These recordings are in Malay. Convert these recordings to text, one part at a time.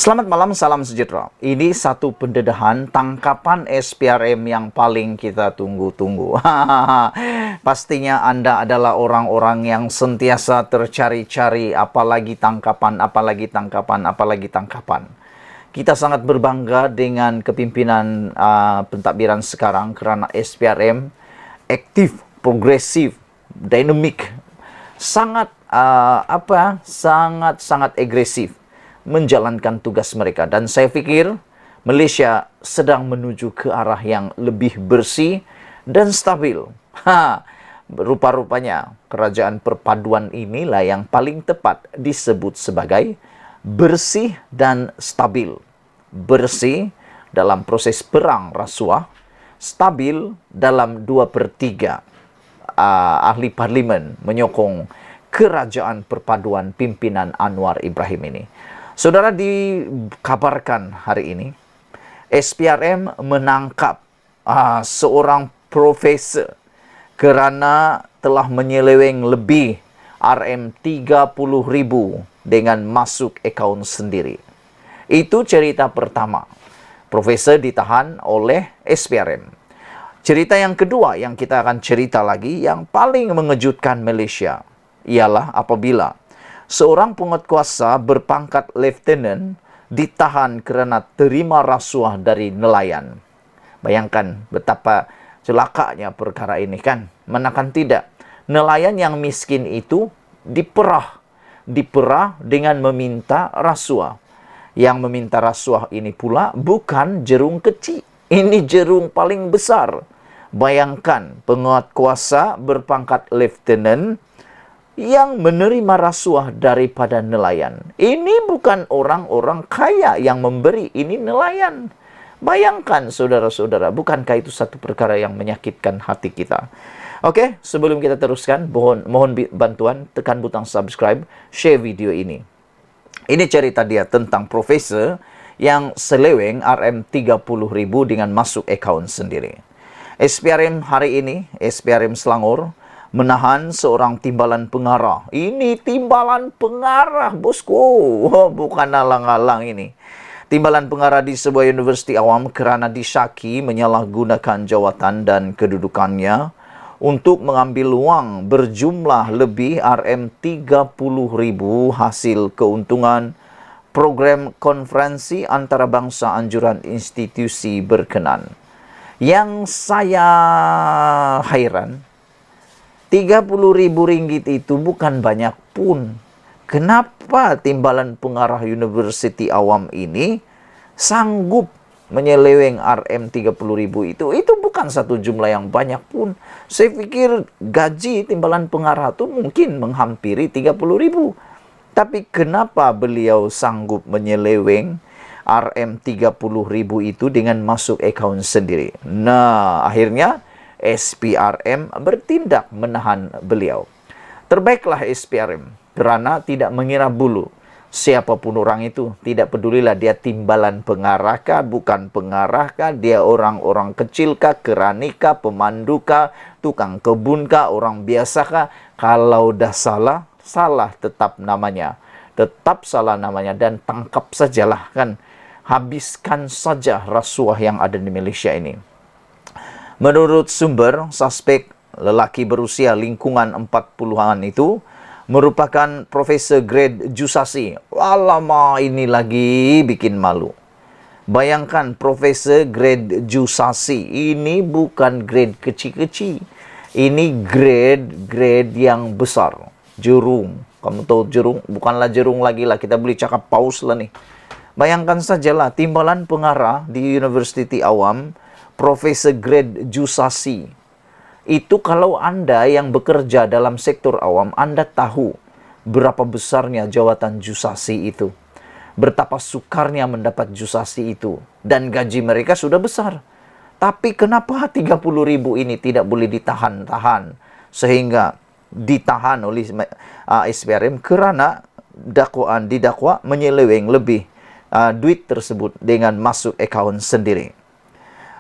Selamat malam, salam sejahtera. Ini satu pendedahan tangkapan SPRM yang paling kita tunggu-tunggu. Pastinya Anda adalah orang-orang yang sentiasa tercari-cari apalagi tangkapan, apalagi tangkapan, apalagi tangkapan. Kita sangat berbangga dengan kepimpinan pentadbiran sekarang kerana SPRM aktif, progresif, dinamik, sangat sangat agresif menjalankan tugas mereka, dan saya fikir Malaysia sedang menuju ke arah yang lebih bersih dan stabil. Rupa-rupanya kerajaan perpaduan inilah yang paling tepat disebut sebagai bersih dan stabil. Bersih dalam proses perang rasuah, stabil dalam 2/3 ahli parlimen menyokong kerajaan perpaduan pimpinan Anwar Ibrahim ini. Saudara, dikabarkan hari ini SPRM menangkap seorang profesor kerana telah menyeleweng lebih RM30,000 dengan masuk akaun sendiri. Itu cerita pertama. Profesor ditahan oleh SPRM. Cerita yang kedua yang kita akan cerita lagi yang paling mengejutkan Malaysia ialah apabila seorang penguatkuasa berpangkat lieutenant ditahan kerana terima rasuah dari nelayan. Bayangkan betapa celakanya perkara ini, kan? Manakan tidak, nelayan yang miskin itu diperah dengan meminta rasuah. Yang meminta rasuah ini pula bukan jerung kecil, ini jerung paling besar. Bayangkan penguatkuasa berpangkat lieutenant yang menerima rasuah daripada nelayan. Ini bukan orang-orang kaya yang memberi, ini nelayan. Bayangkan saudara-saudara, bukankah itu satu perkara yang menyakitkan hati kita? Oke, sebelum kita teruskan, mohon bantuan, tekan butang subscribe, share video ini. Ini cerita dia tentang profesor yang seleweng RM30,000 dengan masuk akaun sendiri. SPRM hari ini, SPRM Selangor, menahan seorang timbalan pengarah. Ini timbalan pengarah, bosku. Bukan alang-alang ini. Timbalan pengarah di sebuah universiti awam kerana disyaki menyalahgunakan jawatan dan kedudukannya untuk mengambil wang berjumlah lebih RM30,000 hasil keuntungan program konferensi antarabangsa anjuran institusi berkenan. Yang saya hairan, RM30,000 itu bukan banyak pun. Kenapa timbalan pengarah universiti awam ini sanggup menyeleweng RM30,000 itu? Itu bukan satu jumlah yang banyak pun. Saya pikir gaji timbalan pengarah itu mungkin menghampiri RM30,000. Tapi kenapa beliau sanggup menyeleweng RM30,000 itu dengan masuk akaun sendiri? Nah, akhirnya SPRM bertindak menahan beliau. Terbaiklah SPRM kerana tidak mengira bulu siapapun orang itu. Tidak pedulilah dia timbalan pengarah kah, bukan pengarah kah, dia orang-orang kecil kah, kerani kah, pemandu kah, tukang kebun kah, orang biasa kah. Kalau dah salah, salah tetap namanya. Tetap salah namanya dan tangkap sajalah, kan. Habiskan saja rasuah yang ada di Malaysia ini. Menurut sumber, suspek lelaki berusia lingkungan 40-an itu merupakan profesor grade jusasi. Alamak, ini lagi bikin malu. Bayangkan profesor grade jusasi. Ini bukan grade kecil-kecil. Ini grade yang besar. Jurung. Kamu tahu jurung? Bukanlah jurung lagi lah. Kita boleh cakap paus lah nih. Bayangkan sajalah timbalan pengarah di universiti awam, profesor grade jusasi. Itu kalau Anda yang bekerja dalam sektor awam, Anda tahu berapa besarnya jawatan jusasi itu. Betapa sukarnya mendapat jusasi itu. Dan gaji mereka sudah besar. Tapi kenapa RM30,000 ini tidak boleh ditahan-tahan? Sehingga ditahan oleh SPRM kerana didakwa menyeleweng lebih duit tersebut dengan masuk akaun sendiri.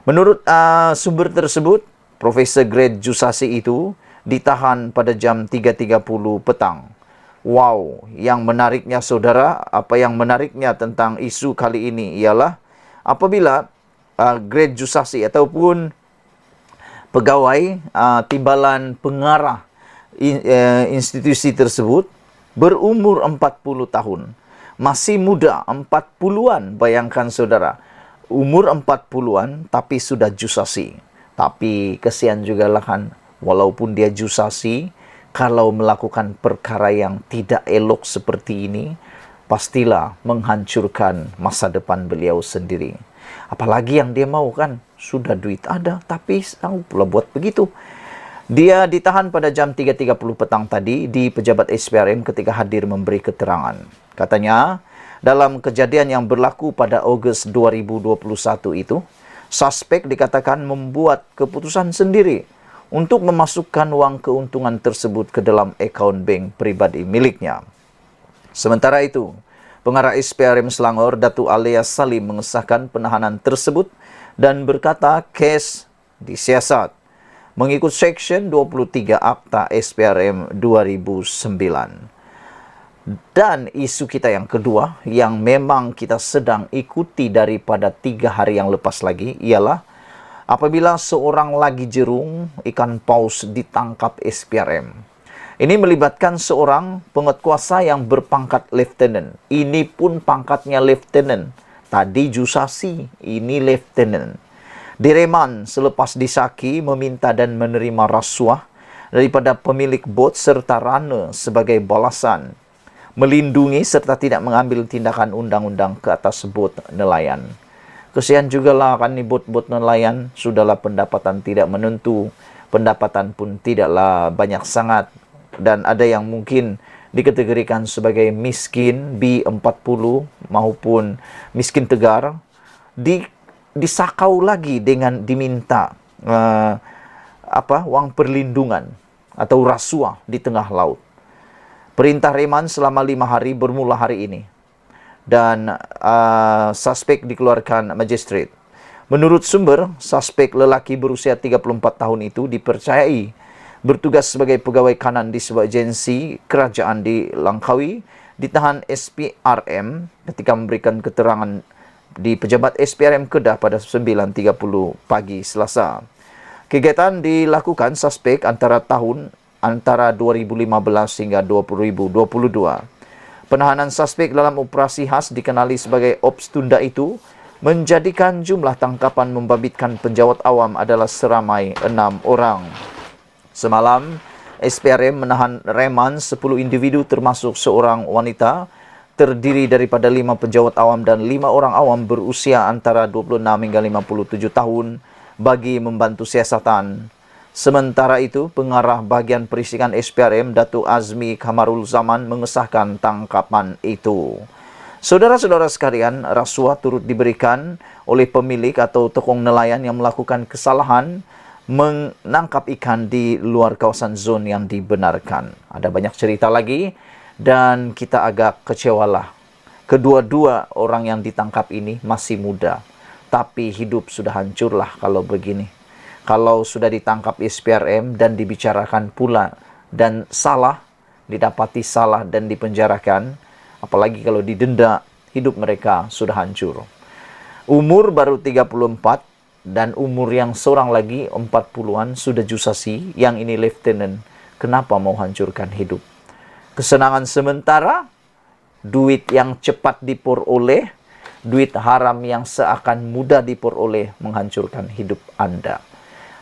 Menurut sumber tersebut, Profesor grade jusasi itu ditahan pada jam 3.30 petang. Wow, yang menariknya saudara, apa yang menariknya tentang isu kali ini ialah apabila grade jusasi ataupun pegawai timbalan pengarah institusi tersebut berumur 40 tahun. Masih muda, 40-an, bayangkan saudara. Umur 40-an tapi sudah jusasi. Tapi kesian juga lah kan, walaupun dia jusasi, kalau melakukan perkara yang tidak elok seperti ini, pastilah menghancurkan masa depan beliau sendiri. Apalagi yang dia mau kan, sudah duit ada, tapi sanggup pula buat begitu. Dia ditahan pada jam 3.30 petang tadi di pejabat SPRM ketika hadir memberi keterangan. Katanya, dalam kejadian yang berlaku pada Ogos 2021 itu, suspek dikatakan membuat keputusan sendiri untuk memasukkan uang keuntungan tersebut ke dalam akaun bank pribadi miliknya. Sementara itu, pengarah SPRM Selangor, Datuk Alias Salim mengesahkan penahanan tersebut dan berkata kes disiasat mengikut Seksyen 23 Akta SPRM 2009. Dan isu kita yang kedua yang memang kita sedang ikuti daripada 3 hari yang lepas lagi ialah apabila seorang lagi jerung ikan paus ditangkap SPRM. Ini melibatkan seorang penguatkuasa yang berpangkat Lieutenant. Ini pun pangkatnya Lieutenant. Tadi Jusasi, ini Lieutenant. Direman selepas disaki meminta dan menerima rasuah daripada pemilik bot serta runner sebagai balasan melindungi serta tidak mengambil tindakan undang-undang ke atas bot nelayan. Kesian juga lah kan ni bot-bot nelayan, sudahlah pendapatan tidak menentu, pendapatan pun tidaklah banyak sangat, dan ada yang mungkin dikategorikan sebagai miskin B40 maupun miskin tegar, disakau lagi dengan diminta wang perlindungan atau rasuah di tengah laut. Perintah reman selama 5 hari bermula hari ini. Dan suspek dikeluarkan magistrate. Menurut sumber, suspek lelaki berusia 34 tahun itu dipercayai bertugas sebagai pegawai kanan di sebuah agensi kerajaan di Langkawi, ditahan SPRM ketika memberikan keterangan di pejabat SPRM Kedah pada 9.30 pagi Selasa. Kegiatan dilakukan suspek antara 2015 hingga 2022. Penahanan suspek dalam operasi khas dikenali sebagai Ops Tunda itu menjadikan jumlah tangkapan membabitkan penjawat awam adalah seramai 6 orang. Semalam, SPRM menahan reman 10 individu termasuk seorang wanita terdiri daripada 5 penjawat awam dan 5 orang awam berusia antara 26 hingga 57 tahun bagi membantu siasatan. Sementara itu, pengarah bagian perisikan SPRM, Datuk Azmi Kamarul Zaman mengesahkan tangkapan itu. Saudara-saudara sekalian, rasuah turut diberikan oleh pemilik atau tokong nelayan yang melakukan kesalahan menangkap ikan di luar kawasan zon yang dibenarkan. Ada banyak cerita lagi dan kita agak kecewalah. Kedua-dua orang yang ditangkap ini masih muda, tapi hidup sudah hancurlah kalau begini. Kalau sudah ditangkap SPRM dan dibicarakan pula dan salah, didapati salah dan dipenjarakan, apalagi kalau didenda, hidup mereka sudah hancur. Umur baru 34 dan umur yang seorang lagi 40-an sudah jusasi, yang ini lieutenant. Kenapa mau hancurkan hidup? Kesenangan sementara, duit yang cepat diperoleh, duit haram yang seakan mudah diperoleh menghancurkan hidup Anda.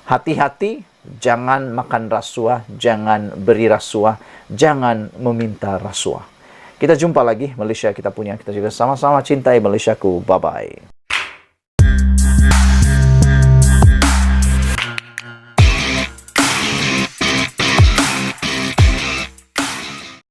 Hati-hati, jangan makan rasuah, jangan beri rasuah, jangan meminta rasuah. Kita jumpa lagi, Malaysia kita punya. Kita juga sama-sama cintai Malaysiaku. Bye-bye.